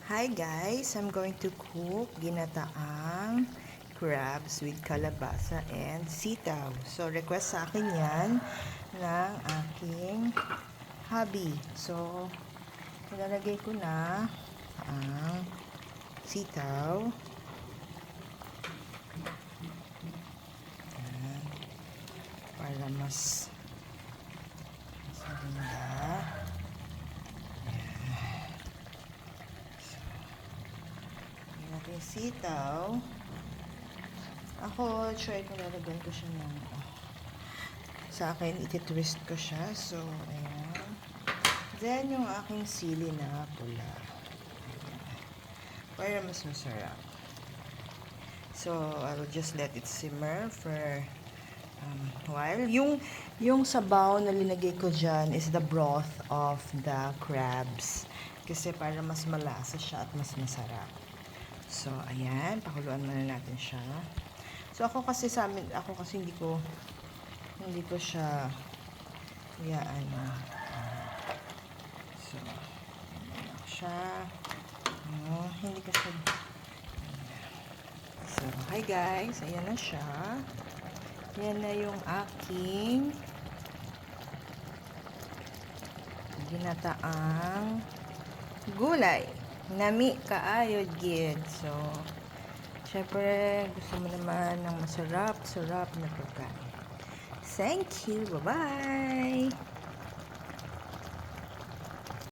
Hi guys, I'm going to cook ginataang crabs with kalabasa and sitaw. So request sa akin yan ng aking hubby. So nilalagay ko na ang sitaw. Ayan, para mas maganda. Natin sitaw. Ako, try ko lalagyan ko siya ng sa akin, iti-twist ko siya. So, ayan. Then, yung aking sili na pula. Ayan. Para mas masarap. So, I will just let it simmer for while. Yung sabaw na linagay ko dyan is the broth of the crabs. Kasi para mas malasa siya at mas masarap. So, ayan. Pakuluan muna natin siya. So, ako kasi hindi ko siya ano. So, ayan siya. Hindi ko siya. So, hi guys. Ayan na siya. Ayan na yung aking ginataang gulay. Nami kaayod gid. So, syempre, gusto mo naman ng masarap na pagkain. Thank you. Bye-bye!